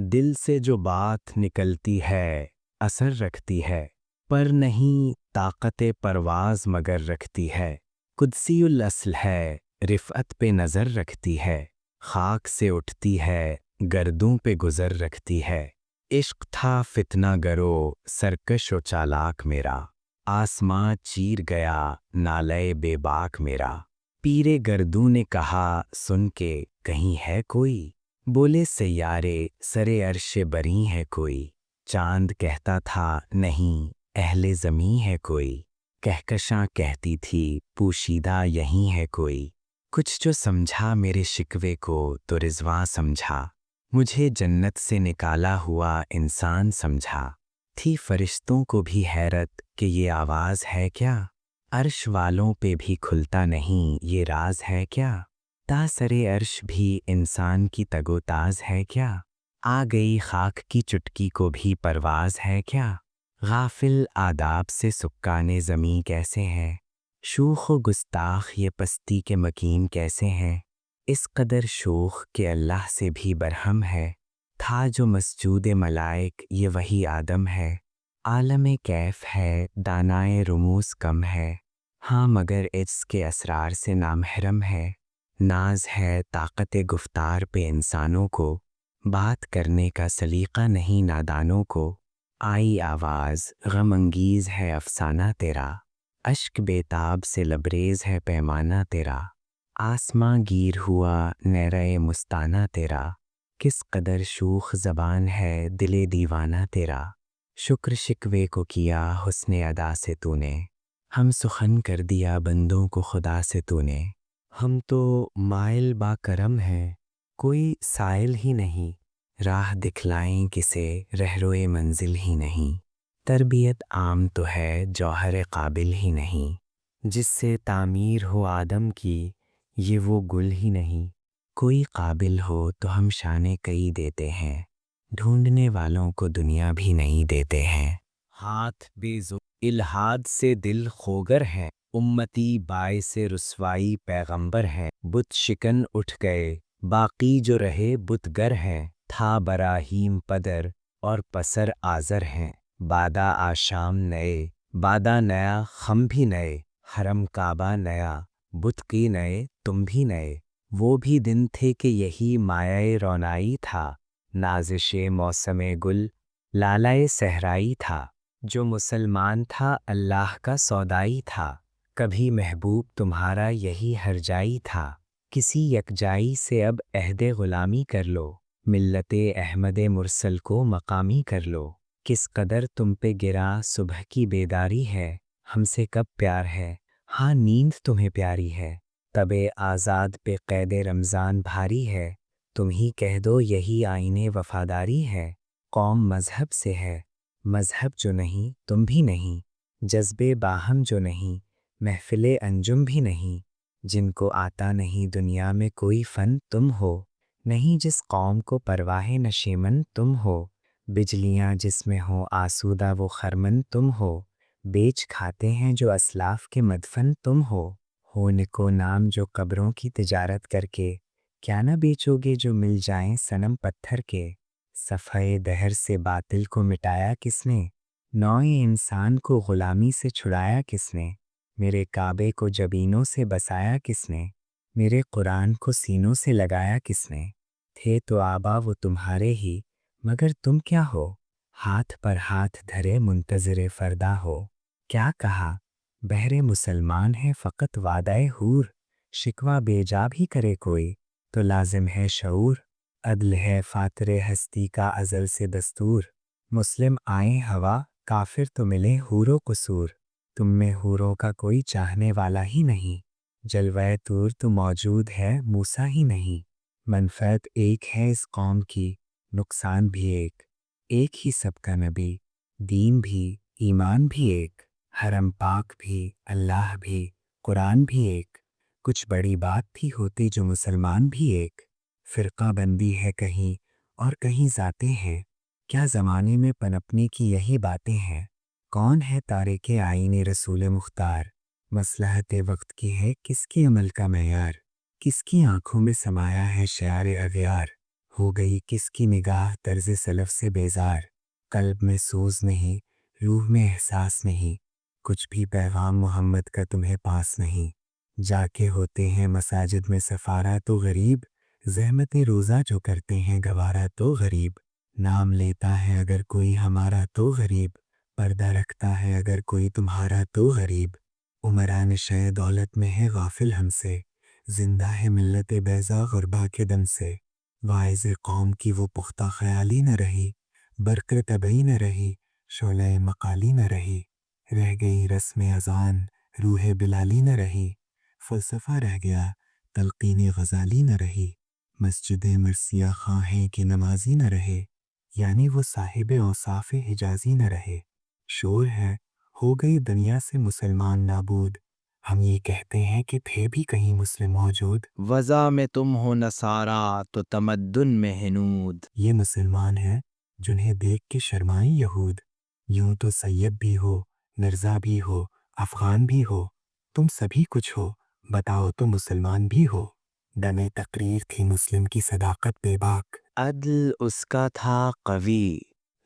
دل سے جو بات نکلتی ہے اثر رکھتی ہے، پر نہیں طاقت پرواز مگر رکھتی ہے۔ قدسی الاصل ہے، رفعت پہ نظر رکھتی ہے، خاک سے اٹھتی ہے، گردوں پہ گزر رکھتی ہے۔ عشق تھا فتنہ گرو سرکش و چالاک میرا، آسماں چیر گیا نالے بے باک میرا۔ پیرے گردوں نے کہا سن کے کہیں ہے کوئی، بولے سیارے سرے عرش بری ہے کوئی۔ چاند کہتا تھا نہیں اہل زمیں ہے کوئی، کہکشاں کہتی تھی پوشیدہ یہیں ہے کوئی۔ کچھ جو سمجھا میرے شکوے کو تو رضواں سمجھا، مجھے جنت سے نکالا ہوا انسان سمجھا۔ تھی فرشتوں کو بھی حیرت کہ یہ آواز ہے کیا، عرش والوں پہ بھی کھلتا نہیں یہ راز ہے کیا۔ تا سرے عرش بھی انسان کی تگ و تاز ہے کیا، آ گئی خاک کی چٹکی کو بھی پرواز ہے کیا۔ غافل آداب سے سکانے زمیں کیسے ہیں، شوخ و گستاخ یہ پستی کے مکین کیسے ہیں۔ اس قدر شوخ کہ اللہ سے بھی برہم ہے، تھا جو مسجود ملائک یہ وہی آدم ہے۔ عالم کیف ہے دانائے رموز کم ہے، ہاں مگر اس کے اسرار سے نامحرم ہے۔ ناز ہے طاقت گفتار پہ انسانوں کو، بات کرنے کا سلیقہ نہیں نادانوں کو۔ آئی آواز غم انگیز ہے افسانہ تیرا، اشک بے تاب سے لبریز ہے پیمانہ تیرا۔ آسماں گیر ہوا نیرے مستانہ تیرا، کس قدر شوخ زبان ہے دل دیوانہ تیرا۔ شکر شکوے کو کیا حسن ادا سے تو نے، ہم سخن کر دیا بندوں کو خدا سے تو نے۔ ہم تو مائل با کرم ہیں کوئی سائل ہی نہیں، راہ دکھلائیں کسے رہروئے منزل ہی نہیں۔ تربیت عام تو ہے جوہر قابل ہی نہیں، جس سے تعمیر ہو آدم کی یہ وہ گل ہی نہیں۔ کوئی قابل ہو تو ہم شانے کئی دیتے ہیں، ڈھونڈنے والوں کو دنیا بھی نہیں دیتے ہیں۔ ہاتھ بے زور الہاد سے دل خوگر ہے، امتی باعث رسوائی پیغمبر ہے۔ بت شکن اٹھ گئے باقی جو رہے بت گر ہیں، تھا براہیم پدر اور پسر آزر ہیں۔ بادا آشام نئے بادا نیا خم بھی نئے، حرم کعبہ نیا بت کی نئے تم بھی نئے۔ وہ بھی دن تھے کہ یہی مایہ رونائی تھا، نازش موسم گل لالائے صحرائی تھا۔ جو مسلمان تھا اللہ کا سودائی تھا، کبھی محبوب تمہارا یہی ہرجائی تھا۔ کسی یکجائی سے اب عہد غلامی کر لو، ملت احمد مرسل کو مقامی کر لو۔ کس قدر تم پہ گرا صبح کی بیداری ہے، ہم سے کب پیار ہے ہاں نیند تمہیں پیاری ہے۔ تب آزاد پہ قید رمضان بھاری ہے، تم ہی کہہ دو یہی آئین وفاداری ہے۔ قوم مذہب سے ہے، مذہب جو نہیں تم بھی نہیں، جذبے باہم جو نہیں محفل انجم بھی نہیں۔ جن کو آتا نہیں دنیا میں کوئی فن تم ہو، نہیں جس قوم کو پرواہ نشیمن تم ہو۔ بجلیاں جس میں ہو آسودہ وہ خرمن تم ہو، بیچ کھاتے ہیں جو اسلاف کے مدفن تم ہو نکو نام جو قبروں کی تجارت کر کے، کیا نہ بیچو گے جو مل جائیں صنم پتھر کے۔ صفحہ دہر سے باطل کو مٹایا کس نے، نوع انسان کو غلامی سے چھڑایا کس نے۔ میرے کعبے کو جبینوں سے بسایا کس نے، میرے قرآن کو سینوں سے لگایا کس نے۔ تھے تو آبا وہ تمہارے ہی مگر تم کیا ہو، ہاتھ پر ہاتھ دھرے منتظر فردا ہو۔ کیا کہا بہر مسلمان ہے فقط وعدہ حور، شکوہ بے جا بھی کرے کوئی تو لازم ہے شعور۔ عدل ہے فاتر ہستی کا ازل سے دستور، مسلم آئیں ہوا کافر تو ملے حور و قصور۔ تم میں حوروں کا کوئی چاہنے والا ہی نہیں، جلوہ طور تو موجود ہے موسیٰ ہی نہیں۔ منفعت ایک ہے اس قوم کی نقصان بھی ایک، ایک ہی سب کا نبی دین بھی ایمان بھی ایک۔ حرم پاک بھی اللہ بھی قرآن بھی ایک، کچھ بڑی بات بھی ہوتی جو مسلمان بھی ایک۔ فرقہ بندی ہے کہیں اور کہیں ذاتیں ہیں، کیا زمانے میں پنپنے کی یہی باتیں ہیں۔ کون ہے تارک آئین رسول مختار، مصلحت وقت کی ہے کس کے عمل کا معیار، کس کی آنکھوں میں سمایا ہے شعار اغیار۔ ہو گئی کس کی نگاہ طرز سلف سے بیزار، قلب میں سوز نہیں، روح میں احساس نہیں، کچھ بھی پیغام محمد کا تمہیں پاس نہیں۔ جا کے ہوتے ہیں مساجد میں سفارہ تو غریب، زحمت روزہ جو کرتے ہیں گوارا تو غریب، نام لیتا ہے اگر کوئی ہمارا تو غریب، پردہ رکھتا ہے اگر کوئی تمہارا تو غریب، عمران شے دولت میں ہے غافل ہم سے، زندہ ہے ملت بیضا غربا کے دم سے، واعظ قوم کی وہ پختہ خیالی نہ رہی، برق طبعی نہ رہی، شعلہ مقالی نہ رہی، رہ گئی رسم اذان، روح بلالی نہ رہی، فلسفہ رہ گیا، تلقین غزالی نہ رہی، مسجد مرثیہ خواں ہے کہ نمازی نہ رہے، یعنی وہ صاحب اوصاف حجازی نہ رہے۔ شور ہے، ہو گئی دنیا سے مسلمان نابود، ہم یہ کہتے ہیں کہ تھے بھی کہیں مسلم موجود۔ وضع میں تم ہو نصارا تو تمدن میں ہنود، یہ مسلمان ہیں جنہیں دیکھ کے شرمائیں یہود، یوں تو سید بھی ہو، مرزا بھی ہو، افغان بھی ہو، تم سبھی کچھ ہو، بتاؤ تو مسلمان بھی ہو۔ دم تقریر تھی مسلم کی صداقت بے باک، عدل اس کا تھا قوی،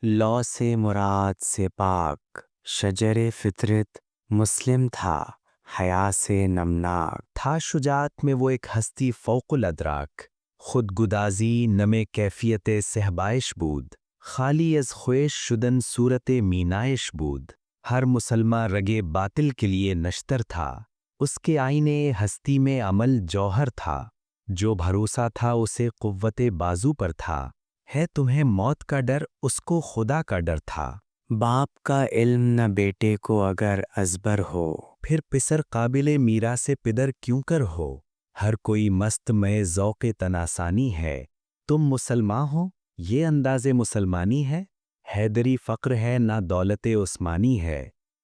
لو سے مراد سے پاک، شجر فطرت مسلم تھا، حیا سے نمناک، تھا شجاعت میں وہ ایک ہستی فوق الادراک، خود گدازی نم کیفیت صحبائش بود، خالی از خویش شدن صورت مینائش بود، ہر مسلمہ رگے باطل کے لیے نشتر تھا، اس کے آئینے ہستی میں عمل جوہر تھا، جو بھروسہ تھا اسے قوت بازو پر تھا، ہے تمہیں موت کا ڈر اس کو خدا کا ڈر تھا۔ باپ کا علم نہ بیٹے کو اگر ازبر ہو، پھر پسر قابل میراث پدر کیوں کر ہو، ہر کوئی مست میں ذوق تناسانی ہے، تم مسلمان ہو یہ انداز مسلمانی ہے، حیدری فقر ہے نہ دولت عثمانی ہے،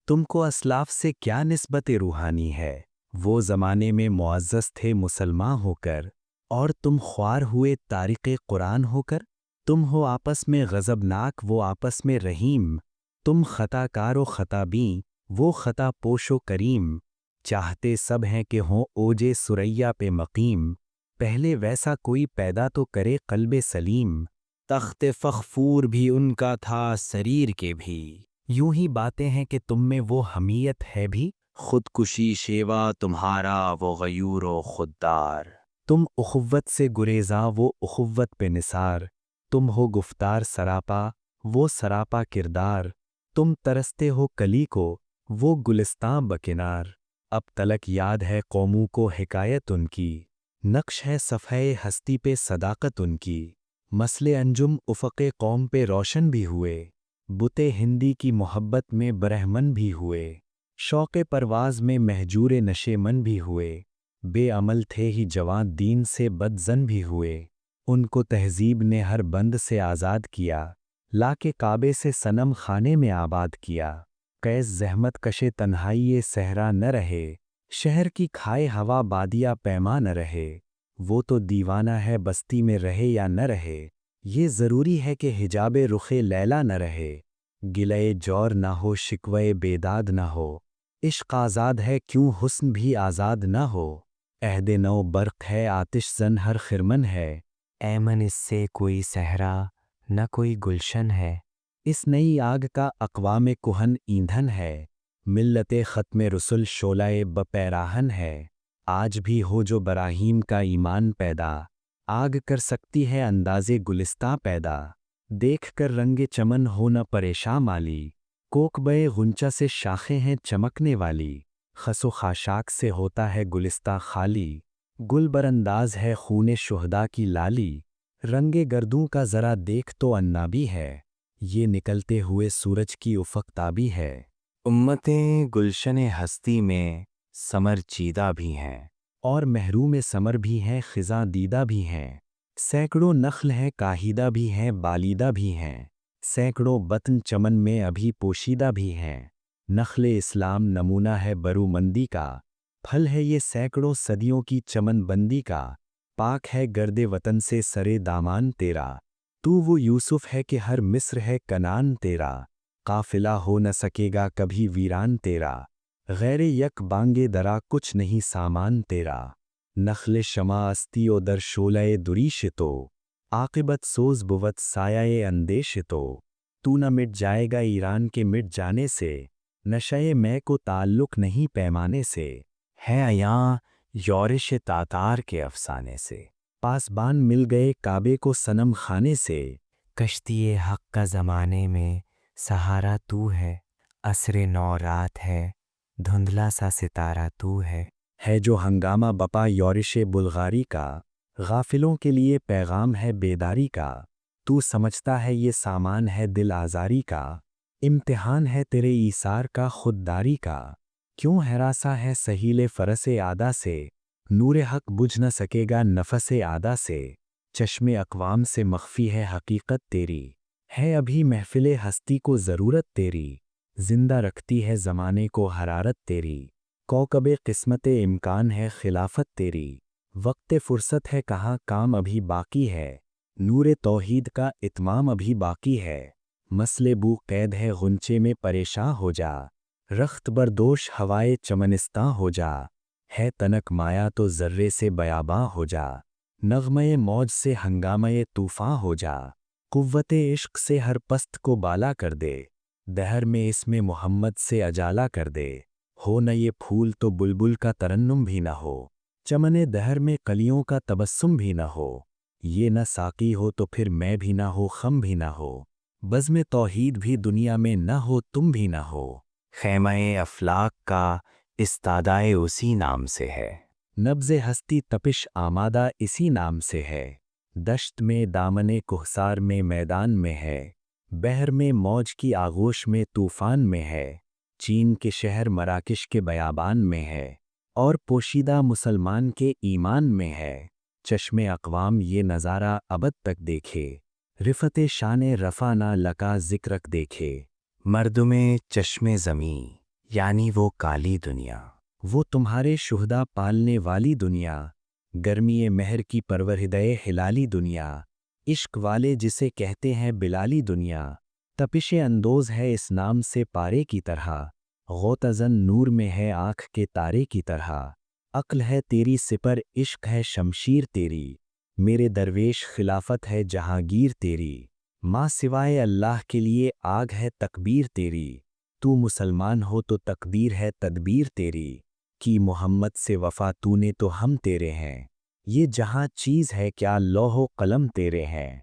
تم کو اسلاف سے کیا نسبت روحانی ہے، وہ زمانے میں معزز تھے مسلمان ہو کر، اور تم خوار ہوئے طارق قرآن ہو کر، تم ہو آپس میں غضبناک وہ آپس میں رحیم، تم خطا کار و خطا بیں وہ خطا پوش و کریم، چاہتے سب ہیں کہ ہوں اوجے سریا پہ مقیم، پہلے ویسا کوئی پیدا تو کرے قلب سلیم، تخت فخفور بھی ان کا تھا سریر کے بھی، یوں ہی باتیں ہیں کہ تم میں وہ حمیت ہے بھی، خودکشی شیوا تمہارا وہ غیور و خوددار، تم اخوت سے گریزاں وہ اخوت پہ نثار، تم ہو گفتار سراپا وہ سراپا کردار، تم ترستے ہو کلی کو وہ گلستاں بکنار، اب تلک یاد ہے قوموں کو حکایت ان کی، نقش ہے صفحہ ہستی پہ صداقت ان کی، مسل انجم افق قوم پہ روشن بھی ہوئے، بتے ہندی کی محبت میں برہمن بھی ہوئے، شوق پرواز میں مہجور نشے من بھی ہوئے، بے عمل تھے ہی جوان دین سے بدزن بھی ہوئے، ان کو تہذیب نے ہر بند سے آزاد کیا، لا کے کعبے سے صنم خانے میں آباد کیا، قیس زحمت کشے تنہائی صحرا نہ رہے، شہر کی کھائے ہوا بادیا پیما نہ رہے، وہ تو دیوانہ ہے بستی میں رہے یا نہ رہے، یہ ضروری ہے کہ حجاب رخ لیلا نہ رہے، گلے جور نہ ہو شکوے بیداد نہ ہو، عشق آزاد ہے کیوں حسن بھی آزاد نہ ہو، عہد نو برق ہے آتش زن ہر خرمن ہے، ایمن اس سے کوئی صحرا نہ کوئی گلشن ہے، اس نئی آگ کا اقوام کہن ایندھن ہے، ملت ختم رسل شعلہ بپیراہن ہے، آج بھی ہو جو براہیم کا ایمان پیدا، آگ کر سکتی ہے انداز گلستاں پیدا، دیکھ کر رنگ چمن ہو نہ پریشاں مالی، کوک بے غنچہ سے شاخیں ہیں چمکنے والی، خس و خاشاک سے ہوتا ہے گلستاں خالی، گل برانداز ہے خون شہداء کی لالی، رنگ گردوں کا ذرا دیکھ تو عنابی ہے، یہ نکلتے ہوئے سورج کی افق تابی ہے، امتیں گلشن ہستی میں ثمر چیدہ بھی ہیں، اور محروم ثمر بھی ہیں خزاں دیدہ بھی ہیں، سینکڑوں نخل ہیں کاہیدہ بھی ہیں بالیدہ بھی ہیں، سینکڑوں بطن چمن میں ابھی پوشیدہ بھی ہیں، نخل اسلام نمونہ ہے برومندی کا، پھل ہے یہ سینکڑوں صدیوں کی چمن بندی کا، پاک ہے گرد وطن سے سرے دامان تیرا، تو وہ یوسف ہے کہ ہر مصر ہے کنعان تیرا، قافلہ ہو نہ سکے گا کبھی ویران تیرا، غیر یک بانگے درا کچھ نہیں سامان تیرا، نخل شمع استی و در شعلہ دریش تو، عاقبت سوز بوت سایہ اندیش تو نہ مٹ جائے گا ایران کے مٹ جانے سے، نشے میں کو تعلق نہیں پیمانے سے، ہے عیاں یورش تاتار کے افسانے سے، پاسبان مل گئے کعبے کو صنم خانے سے، کشتی حق کا زمانے میں سہارا تو ہے، عصر نو رات ہے، دھندلا سا ستارہ تو ہے جو ہنگامہ بپا یورش بلغاری کا، غافلوں کے لیے پیغام ہے بیداری کا، تو سمجھتا ہے یہ سامان ہے دل آزاری کا، امتحان ہے تیرے ایثار کا خودداری کا، کیوں ہراساں ہے سہیل فرس عادہ سے، نور حق بجھ نہ سکے گا نفس عادہ سے، چشم اقوام سے مخفی ہے حقیقت تیری، ہے ابھی محفل ہستی کو ضرورت تیری، زندہ رکھتی ہے زمانے کو حرارت تیری، کوکب قسمت امکان ہے خلافت تیری، وقت فرصت ہے کہاں کام ابھی باقی ہے، نور توحید کا اتمام ابھی باقی ہے، مسئلے بو قید ہے غنچے میں پریشاں ہو جا، رخت بردوش ہوائے چمنستاں ہو جا، ہے تنک مایا تو ذرے سے بیاباں ہو جا، نغمے موج سے ہنگامے طوفاں ہو جا، قوت عشق سے ہر پست کو بالا کر دے، دہر میں اس میں محمد سے اجالا کر دے، ہو نہ یہ پھول تو بلبل کا ترنم بھی نہ ہو، چمن دہر میں کلیوں کا تبسم بھی نہ ہو، یہ نہ ساقی ہو تو پھر میں بھی نہ ہو خم بھی نہ ہو، بزم توحید بھی دنیا میں نہ ہو تم بھی نہ ہو، خیمہ افلاک کا استادائے اسی نام سے ہے، نبض ہستی تپش آمادہ اسی نام سے ہے، دشت میں دامن کوہسار میں میدان میں ہے، بحر میں موج کی آغوش میں طوفان میں ہے، چین کے شہر مراکش کے بیابان میں ہے، اور پوشیدہ مسلمان کے ایمان میں ہے، چشم اقوام یہ نظارہ ابد تک دیکھے، رفت شان رفع نہ لکا ذکرک دیکھے، مردم چشم زمیں یعنی وہ کالی دنیا، وہ تمہارے شہداء پالنے والی دنیا، گرمی مہر کی پروردہ ہلالی دنیا، عشق والے جسے کہتے ہیں بلالی دنیا، تپش اندوز ہے اس نام سے پارے کی طرح، غوطہ-زن نور میں ہے آنکھ کے تارے کی طرح، عقل ہے تیری سپر عشق ہے شمشیر تیری، میرے درویش خلافت ہے جہانگیر تیری، ماں سوائے اللہ کے لیے آگ ہے تکبیر تیری، تو مسلمان ہو تو تقدیر ہے تدبیر تیری، کی محمد سے وفا تو نے تو ہم تیرے ہیں، یہ جہاں چیز ہے کیا لوح و قلم تیرے ہیں۔